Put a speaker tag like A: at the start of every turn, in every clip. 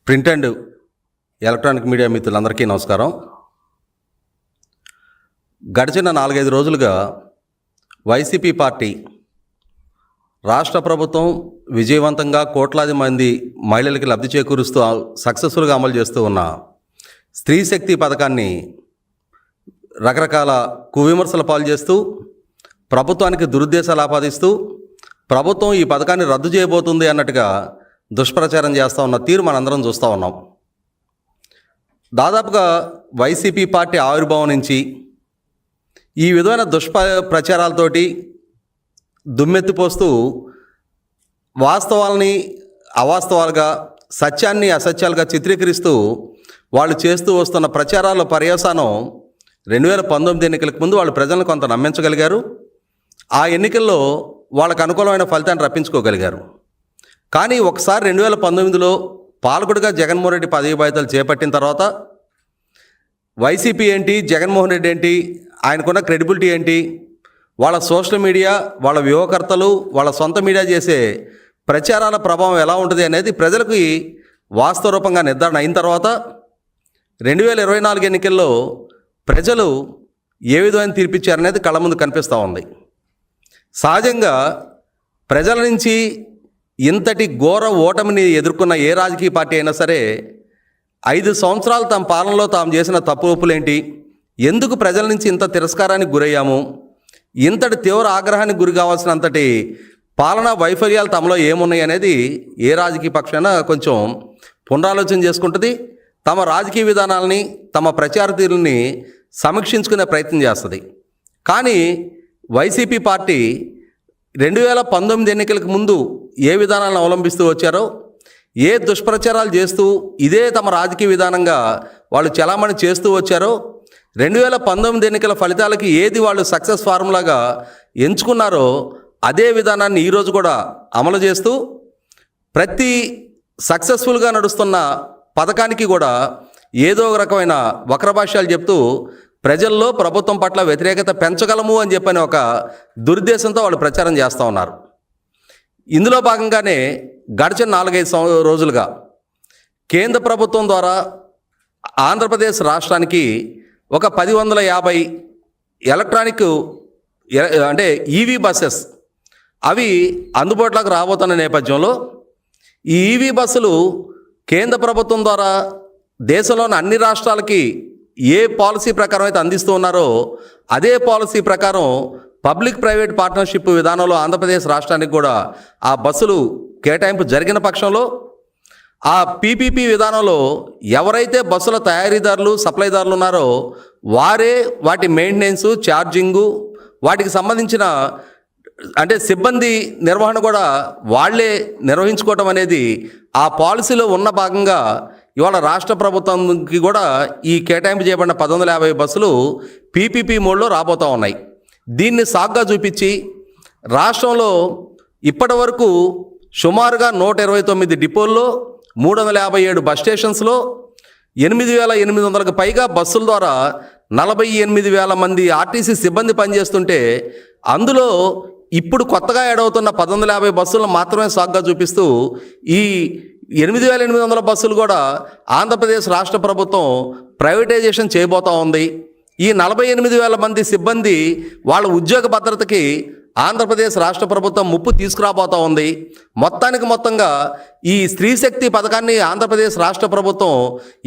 A: Print and electronic media మిత్రులందరికీ నమస్కారం. గడిచిన 4-5 రోజులుగా వైసీపీ పార్టీ రాష్ట్ర ప్రభుత్వం విజయవంతంగా కోట్లాది మంది మహిళలకి లబ్ధి చేకూరుస్తూ సక్సెస్ఫుల్గా అమలు చేస్తూ ఉన్న స్త్రీ శక్తి పథకాన్ని రకరకాల కువిమర్శల పాలు చేస్తూ ప్రభుత్వానికి దురుద్దేశాలు ఆపాదిస్తూ ప్రభుత్వం ఈ పథకాన్ని రద్దు చేయబోతుంది అన్నట్టుగా దుష్ప్రచారం చేస్తూ ఉన్న తీరు మనందరం చూస్తూ ఉన్నాం. దాదాపుగా వైసీపీ పార్టీ ఆవిర్భావం నుంచి ఈ విధమైన దుష్ప్రచారాలతోటి దుమ్మెత్తిపోస్తూ వాస్తవాలని అవాస్తవాలుగా, సత్యాన్ని అసత్యాలుగా చిత్రీకరిస్తూ వాళ్ళు చేస్తూ వస్తున్న ప్రచారాల పర్యవసానం 2019 ఎన్నికలకు ముందు వాళ్ళు ప్రజలను కొంత నమ్మించగలిగారు. ఆ ఎన్నికల్లో వాళ్ళకు అనుకూలమైన ఫలితాన్ని రప్పించుకోగలిగారు. కానీ ఒకసారి 2019లో పాలకుడిగా జగన్మోహన్ రెడ్డి పదవి బాధ్యతలు చేపట్టిన తర్వాత వైసీపీ ఏంటి, జగన్మోహన్ రెడ్డి ఏంటి, ఆయనకున్న క్రెడిబిలిటీ ఏంటి, వాళ్ళ సోషల్ మీడియా, వాళ్ళ వ్యూహకర్తలు, వాళ్ళ సొంత మీడియా చేసే ప్రచారాల ప్రభావం ఎలా ఉంటుంది అనేది ప్రజలకు వాస్తవ రూపంగా నిర్ధారణ అయిన తర్వాత 2024 ఎన్నికల్లో ప్రజలు ఏ విధమైన తీర్పిచ్చారనేది కళ్ళ ముందు కనిపిస్తూ ఉంది. సహజంగా ప్రజల నుంచి ఇంతటి ఘోర ఓటమిని ఎదుర్కొన్న ఏ రాజకీయ పార్టీ అయినా సరే 5 సంవత్సరాలు తమ పాలనలో తాము చేసిన తప్పులేంటి, ఎందుకు ప్రజల నుంచి ఇంత తిరస్కారానికి గురయ్యాము, ఇంతటి తీవ్ర ఆగ్రహానికి గురి కావాల్సినంతటి పాలనా వైఫల్యాలు తమలో ఏమున్నాయి అనేది ఏ రాజకీయ పక్షమైనా కొంచెం పునరాలోచన చేసుకుంటుంది. తమ రాజకీయ విధానాలని, తమ ప్రచార తీరుని సమీక్షించుకునే ప్రయత్నం చేస్తుంది. కానీ వైసీపీ పార్టీ 2019 ఎన్నికలకు ముందు ఏ విధానాలను అవలంబిస్తూ వచ్చారో, ఏ దుష్ప్రచారాలు చేస్తూ ఇదే తమ రాజకీయ విధానంగా వాళ్ళు చలామణి చేస్తూ వచ్చారో, 2019 ఎన్నికల ఫలితాలకి ఏది వాళ్ళు సక్సెస్ ఫార్ములాగా ఎంచుకున్నారో అదే విధానాన్ని ఈరోజు కూడా అమలు చేస్తూ ప్రతి సక్సెస్ఫుల్గా నడుస్తున్న పథకానికి కూడా ఏదో ఒక రకమైన వక్రభాష్యాలు చెప్తూ ప్రజల్లో ప్రభుత్వం పట్ల వ్యతిరేకత పెంచగలము అని చెప్పని ఒక దురుద్దేశంతో వాళ్ళు ప్రచారం చేస్తూ ఉన్నారు. ఇందులో భాగంగానే గడిచిన 4-5 రోజులుగా కేంద్ర ప్రభుత్వం ద్వారా ఆంధ్రప్రదేశ్ రాష్ట్రానికి ఒక 1050 ఎలక్ట్రానిక్ అంటే ఈవీ బస్సెస్ అవి అందుబాటులోకి రాబోతున్న నేపథ్యంలో ఈ ఈవీ బస్సులు కేంద్ర ప్రభుత్వం ద్వారా దేశంలోని అన్ని రాష్ట్రాలకి ఏ పాలసీ ప్రకారం అయితే అందిస్తూ ఉన్నారో అదే పాలసీ ప్రకారం పబ్లిక్ ప్రైవేట్ పార్ట్నర్షిప్ విధానంలో ఆంధ్రప్రదేశ్ రాష్ట్రానికి కూడా ఆ బస్సులు కేటాయింపు జరిగిన పక్షంలో ఆ పీపీపీ విధానంలో ఎవరైతే బస్సుల తయారీదారులు, సప్లైదారులు ఉన్నారో వారే వాటి మెయింటెనెన్సు, ఛార్జింగు, వాటికి సంబంధించిన అంటే సిబ్బంది నిర్వహణ కూడా వాళ్లే నిర్వహించుకోవటం అనేది ఆ పాలసీలో ఉన్న భాగంగా ఇవాళ రాష్ట్ర ప్రభుత్వానికి కూడా ఈ కేటాయింపు చేయబడిన 1050 బస్సులు పీపీపీ మోడ్లో రాబోతూ ఉన్నాయి. దీన్ని సాగ్గా చూపించి రాష్ట్రంలో ఇప్పటి వరకు సుమారుగా 129 డిపోల్లో, 357 బస్ స్టేషన్స్లో 8,800కు పైగా బస్సుల ద్వారా 48,000 మంది ఆర్టీసీ సిబ్బంది పనిచేస్తుంటే అందులో ఇప్పుడు కొత్తగా ఏడవుతున్న 1050 బస్సులను మాత్రమే సాగ్గా చూపిస్తూ ఈ 8,800 బస్సులు కూడా ఆంధ్రప్రదేశ్ రాష్ట్ర ప్రభుత్వం ప్రైవేటైజేషన్ చేయబోతూ ఉంది. ఈ 48,000 మంది సిబ్బంది వాళ్ళ ఉద్యోగ భద్రతకి ఆంధ్రప్రదేశ్ రాష్ట్ర ప్రభుత్వం ముప్పు తీసుకురాబోతూ ఉంది. మొత్తంగా ఈ స్త్రీ శక్తి పథకాన్ని ఆంధ్రప్రదేశ్ రాష్ట్ర ప్రభుత్వం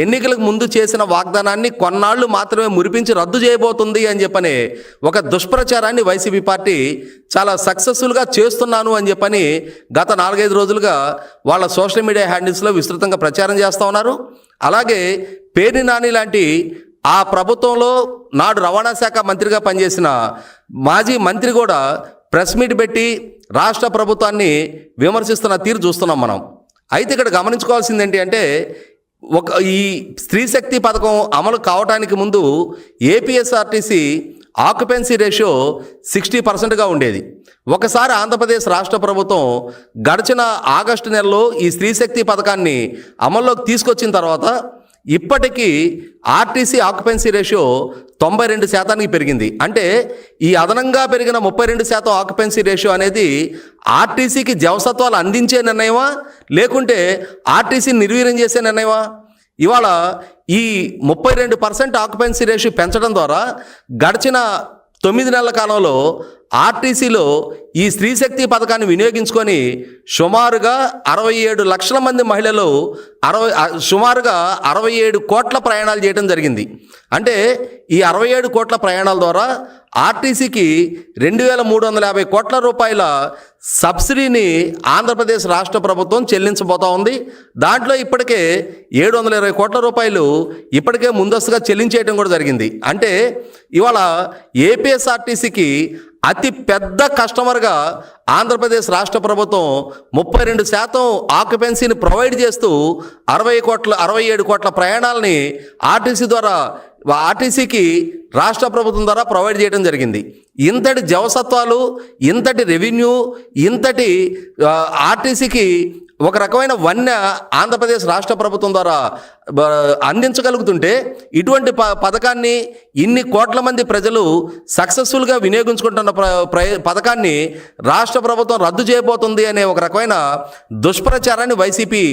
A: ఎన్నికలకు ముందు చేసిన వాగ్దానాన్ని కొన్నాళ్ళు మాత్రమే మురిపించి రద్దు చేయబోతుంది అని చెప్పని ఒక దుష్ప్రచారాన్ని వైసీపీ పార్టీ చాలా సక్సెస్ఫుల్గా చేస్తున్నాను అని చెప్పని గత 4-5 రోజులుగా వాళ్ళ సోషల్ మీడియా హ్యాండిల్స్లో విస్తృతంగా ప్రచారం చేస్తూ ఉన్నారు. అలాగే పేర్ని నాని లాంటి ఆ ప్రభుత్వంలో నాడు రవాణా శాఖ మంత్రిగా పనిచేసిన మాజీ మంత్రి కూడా ప్రెస్ మీట్ పెట్టి రాష్ట్ర ప్రభుత్వాన్ని విమర్శిస్తున్న తీరు చూస్తున్నాం మనం. అయితే ఇక్కడ గమనించుకోవాల్సింది ఏంటి అంటే ఈ స్త్రీ శక్తి పథకం అమలు కావడానికి ముందు ఏపీఎస్ఆర్టీసీ ఆక్యుపెన్సీ రేషియో 60%గా ఉండేది. ఒకసారి ఆంధ్రప్రదేశ్ రాష్ట్ర ప్రభుత్వం గడిచిన ఆగస్టు నెలలో ఈ స్త్రీ శక్తి పథకాన్ని అమల్లోకి తీసుకొచ్చిన తర్వాత ఇప్పటికీ ఆర్టీసీ ఆక్యుపెన్సీ రేషియో 92% పెరిగింది. అంటే ఈ అదనంగా పెరిగిన 32% ఆక్యుపెన్సీ రేషియో అనేది ఆర్టీసీకి జవసత్వాలు అందించే నిర్ణయమా, లేకుంటే ఆర్టీసీని నిర్వీర్యం చేసే నిర్ణయమా? ఇవాళ ఈ 32% ఆక్యుపెన్సీ రేషియో పెంచడం ద్వారా గడిచిన 9 నెలల కాలంలో ఆర్టీసీలో ఈ స్త్రీశక్తి పథకాన్ని వినియోగించుకొని సుమారుగా 67 లక్షల మంది మహిళలు సుమారుగా 67 కోట్ల ప్రయాణాలు చేయడం జరిగింది. అంటే ఈ 67 కోట్ల ప్రయాణాల ద్వారా ఆర్టీసీకి 2350 కోట్ల రూపాయల సబ్సిడీని ఆంధ్రప్రదేశ్ రాష్ట్ర ప్రభుత్వం చెల్లించబోతా ఉంది. దాంట్లో ఇప్పటికే 720 కోట్ల రూపాయలు ఇప్పటికే ముందస్తుగా చెల్లించేయడం కూడా జరిగింది. అంటే ఇవాళ ఏపీఎస్ఆర్టీసీకి అతి పెద్ద కస్టమర్గా ఆంధ్రప్రదేశ్ రాష్ట్ర ప్రభుత్వం 32% ఆక్యుపెన్సీని ప్రొవైడ్ చేస్తూ 67 కోట్ల ప్రయాణాలని ఆర్టీసీకి రాష్ట్ర ప్రభుత్వం ద్వారా ప్రొవైడ్ చేయడం జరిగింది. ఇంతటి జవసత్వాలు, ఇంతటి రెవెన్యూ, ఇంతటి ఆర్టీసీకి ఒక రకమైన వన్య ఆంధ్రప్రదేశ్ రాష్ట్ర ప్రభుత్వం ద్వారా అందించగలుగుతుంటే ఇటువంటి పథకాన్ని ఇన్ని కోట్ల మంది ప్రజలు సక్సెస్ఫుల్గా వినియోగించుకుంటున్న పథకాన్ని రాష్ట్ర ప్రభుత్వం రద్దు చేయబోతుంది అనే ఒక రకమైన దుష్ప్రచారాన్ని వైసీపీ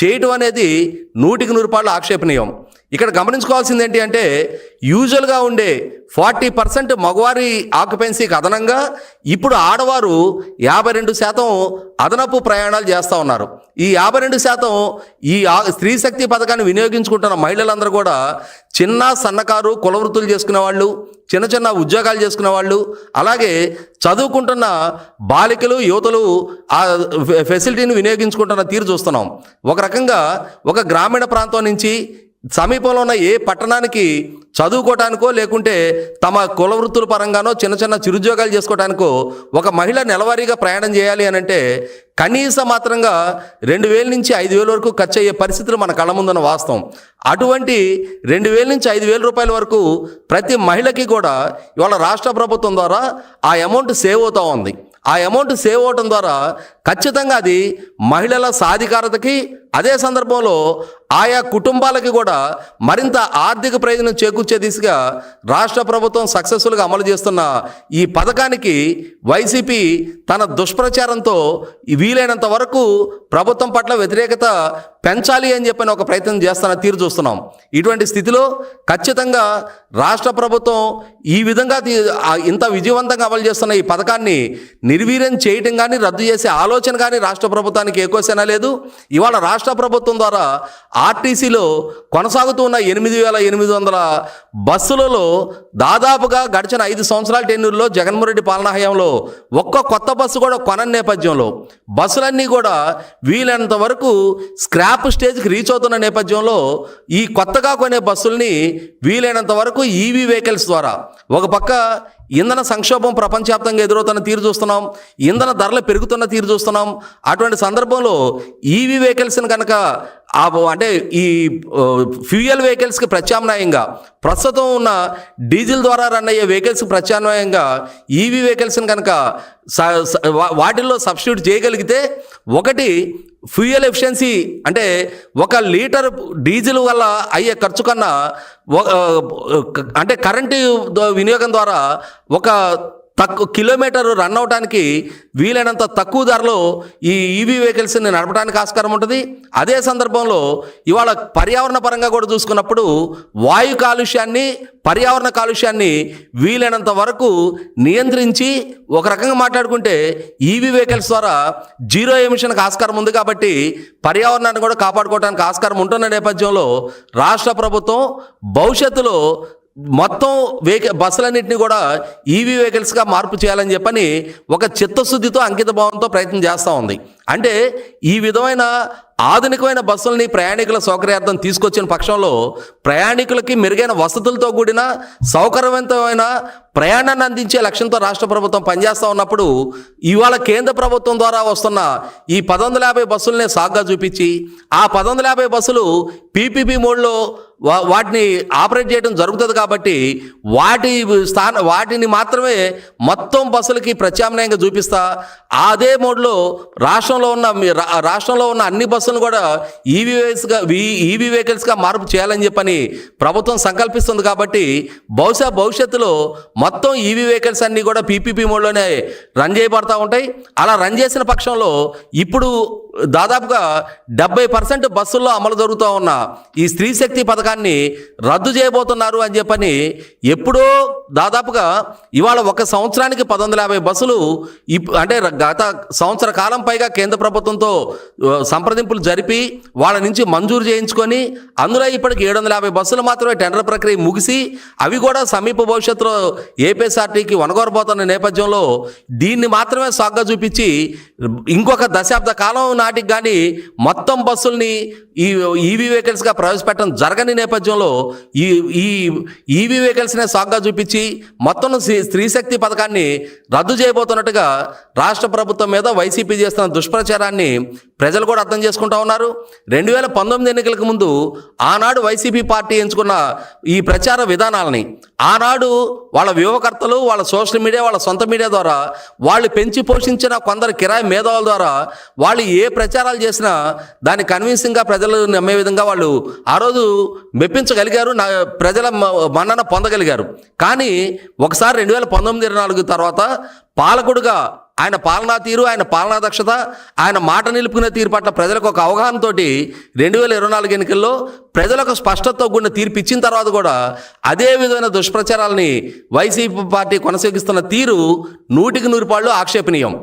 A: చేయటం అనేది 100% ఆక్షేపణీయం. ఇక్కడ గమనించుకోవాల్సింది ఏంటి అంటే యూజువల్గా ఉండే 40% మగవారి ఆక్యుపెన్సీకి అదనంగా ఇప్పుడు ఆడవారు 52% అదనపు ప్రయాణాలు చేస్తూ ఉన్నారు. ఈ 52% ఈ స్త్రీ శక్తి పథకాన్ని వినియోగించుకుంటున్న మహిళలందరూ కూడా చిన్న సన్నకారు కుల వృత్తులు చేసుకునే వాళ్ళు, చిన్న చిన్న ఉద్యోగాలు చేసుకునే వాళ్ళు, అలాగే చదువుకుంటున్న బాలికలు, యువతలు ఆ ఫెసిలిటీని వినియోగించుకుంటున్న తీరు చూస్తున్నాం. ఒక రకంగా ఒక గ్రామీణ ప్రాంతం నుంచి సమీపంలో ఉన్న ఏ పట్టణానికి చదువుకోవటానికో లేకుంటే తమ కుల వృత్తుల పరంగానో చిన్న చిన్న చిరుద్యోగాలు చేసుకోవటానికో ఒక మహిళ నెలవారీగా ప్రయాణం చేయాలి అని అంటే కనీస మాత్రంగా 2000 నుంచి 5000 వరకు ఖర్చు అయ్యే పరిస్థితులు మన కళ్ళ ముందున్న వాస్తవం. అటువంటి 2000 నుంచి 5000 రూపాయల వరకు ప్రతి మహిళకి కూడా ఇవాళ రాష్ట్ర ప్రభుత్వం ద్వారా ఆ అమౌంట్ సేవ్ అవుతూ ఉంది. ఆ అమౌంట్ సేవ్ అవటం ద్వారా ఖచ్చితంగా అది మహిళల సాధికారతకి, అదే సందర్భంలో ఆయా కుటుంబాలకి కూడా మరింత ఆర్థిక ప్రయోజనం చేకూర్చే దిశగా రాష్ట్ర ప్రభుత్వం సక్సెస్ఫుల్గా అమలు చేస్తున్న ఈ పథకానికి వైసీపీ తన దుష్ప్రచారంతో వీలైనంత వరకు ప్రభుత్వం పట్ల వ్యతిరేకత పెంచాలి అని చెప్పిన ఒక ప్రయత్నం చేస్తున్న తీరు చూస్తున్నాం. ఇటువంటి స్థితిలో ఖచ్చితంగా రాష్ట్ర ప్రభుత్వం ఈ విధంగా ఇంత విజయవంతంగా అమలు చేస్తున్న ఈ పథకాన్ని నిర్వీర్యం చేయటం కానీ రద్దు చేసే ఆలోచన కానీ రాష్ట్ర ప్రభుత్వానికి ఎక్కువసేనా లేదు. ఇవాళ రాష్ట్ర ప్రభుత్వం ద్వారా ఆర్టీసీలో కొనసాగుతున్న 8800 బస్సులలో దాదాపుగా గడిచిన 5 సంవత్సరాల టెన్యూర్లో జగన్మోహన్ రెడ్డి పాలనా హయాంలో ఒక్క కొత్త బస్సు కూడా కొనని నేపథ్యంలో బస్సులన్నీ కూడా వీలైనంత వరకు స్క్రాప్ స్టేజ్కి రీచ్ అవుతున్న నేపథ్యంలో ఈ కొత్తగా కొనే బస్సుల్ని వీలైనంత వరకు ఈవీ వెహికల్స్ ద్వారా ఒక పక్క ఇంధన సంక్షోభం ప్రపంచవ్యాప్తంగా ఎదురవుతున్న తీరు చూస్తున్నాం, ఇంధన ధరలు పెరుగుతున్న తీరు చూస్తున్నాం. అటువంటి సందర్భంలో ఈవీ వెహికల్స్ని కనుక అంటే ఈ ఫ్యూయల్ వెహికల్స్కి ప్రత్యామ్నాయంగా ప్రస్తుతం ఉన్న డీజిల్ ద్వారా రన్ అయ్యే వెహికల్స్కి ప్రత్యామ్నాయంగా ఈవీ వెహికల్స్ని కనుక వాటిల్లో సబ్స్టిట్యూట్ చేయగలిగితే ఒకటి ఫ్యూయల్ ఎఫిషియన్సీ అంటే 1 లీటర్ డీజిల్ వల్ల అయ్యే ఖర్చు కన్నా అంటే కరెంటు వినియోగం ద్వారా ఒక కిలోమీటర్ రన్ అవడానికి వీలైనంత తక్కువ ధరలో ఈ ఈవీ వెహికల్స్ని నడపడానికి ఆస్కారం ఉంటుంది. అదే సందర్భంలో ఇవాళ పర్యావరణ పరంగా కూడా చూసుకున్నప్పుడు వాయు కాలుష్యాన్ని, పర్యావరణ కాలుష్యాన్ని వీలైనంత వరకు నియంత్రించి ఒక రకంగా మాట్లాడుకుంటే ఈవీ వెహికల్స్ ద్వారా జీరో ఎమిషన్కి ఆస్కారం ఉంది. కాబట్టి పర్యావరణాన్ని కూడా కాపాడుకోవడానికి ఆస్కారం ఉంటున్న నేపథ్యంలో రాష్ట్ర ప్రభుత్వం భవిష్యత్తులో మొత్తం బస్సులన్నింటినీ కూడా ఈవీ వెహికల్స్గా మార్పు చేయాలని చెప్పని ఒక చిత్తశుద్ధితో, అంకిత భావంతో ప్రయత్నం చేస్తూ ఉంది. అంటే ఈ విధమైన ఆధునికమైన బస్సుల్ని ప్రయాణికుల సౌకర్యార్థం తీసుకొచ్చిన పక్షంలో ప్రయాణికులకి మెరుగైన వసతులతో కూడిన సౌకర్యవంతమైన ప్రయాణాన్ని అందించే లక్ష్యంతో రాష్ట్ర ప్రభుత్వం పనిచేస్తూ ఉన్నప్పుడు ఇవాళ కేంద్ర ప్రభుత్వం ద్వారా వస్తున్న ఈ 1150 బస్సులనే సాగ్గా చూపించి ఆ 1150 బస్సులు పీపీపీ మోడ్లో వాటిని ఆపరేట్ చేయడం జరుగుతుంది కాబట్టి వాటిని మాత్రమే మొత్తం బస్సులకి ప్రత్యామ్నాయంగా చూపిస్తా అదే మోడ్లో రాష్ట్రంలో ఉన్న అన్ని బస్సులను కూడా ఈవీ వెహికల్స్గా మార్పు చేయాలని చెప్పని ప్రభుత్వం సంకల్పిస్తుంది కాబట్టి భవిష్యత్తులో మొత్తం ఈవీ వెహికల్స్ అన్నీ కూడా పీపీపీ మోడ్లోనే రన్ చేయబడతా ఉంటాయి. అలా రన్ చేసిన పక్షంలో ఇప్పుడు దాదాపుగా 70% బస్సుల్లో అమలు జరుగుతూ ఉన్న ఈ స్త్రీ శక్తి పథకాన్ని రద్దు చేయబోతున్నారు అని చెప్పని ఎప్పుడో దాదాపుగా ఇవాళ ఒక సంవత్సరానికి 1150 బస్సులు అంటే గత సంవత్సర కాలం పైగా కేంద్ర ప్రభుత్వంతో సంప్రదింపులు జరిపి వాళ్ళ నుంచి మంజూరు చేయించుకొని అందులో ఇప్పటికి 750 బస్సులు మాత్రమే టెండర్ ప్రక్రియ ముగిసి అవి కూడా సమీప భవిష్యత్తులో ఏపీఎస్ఆర్టీకి వనగొరబోతున్న నేపథ్యంలో దీన్ని మాత్రమే సాగ్గా చూపించి ఇంకొక దశాబ్ద కాలం నాటికి కానీ మొత్తం బస్సుల్ని ఈ ఈవీ వెహికల్స్గా ప్రవేశపెట్టడం జరగని నేపథ్యంలో ఈ ఈవీ వెహికల్స్నే సాగ్గా చూపించి మొత్తం స్త్రీ శక్తి పథకాన్ని రద్దు చేయబోతున్నట్టుగా రాష్ట్ర ప్రభుత్వం మీద వైసీపీ చేస్తున్న దుష్ప్రచారాన్ని ప్రజలు కూడా అర్థం చేసుకుంటా ఉన్నారు. 2019 ఎన్నికలకు ముందు ఆనాడు వైసీపీ పార్టీ ఎంచుకున్న ఈ ప్రచార విధానాలని ఆనాడు వాళ్ళ వ్యూహకర్తలు వాళ్ళ సోషల్ మీడియా వాళ్ళ సొంత మీడియా ద్వారా వాళ్ళు పెంచి పోషించిన కొందరు కిరాయి మేధావుల ద్వారా వాళ్ళు ఏ ప్రచారాలు చేసినా దాన్ని కన్విన్సింగ్గా ప్రజలు నమ్మే విధంగా వాళ్ళు ఆ రోజు మెప్పించగలిగారు, ప్రజల మన్నన పొందగలిగారు. కానీ ఒకసారి 2019-24 తర్వాత పాలకుడుగా ఆయన పాలనా తీరు, ఆయన పాలనా దక్షత, ఆయన మాట నిలుపుకునే తీరు పట్ల ప్రజలకు ఒక అవగాహనతోటి 2024 ఎన్నికల్లో ప్రజలకు స్పష్టతతో కూడిన తీర్పు ఇచ్చిన తర్వాత కూడా అదే విధమైన దుష్ప్రచారాలని వైసీపీ పార్టీ కొనసాగిస్తున్న తీరు 100% ఆక్షేపణీయం.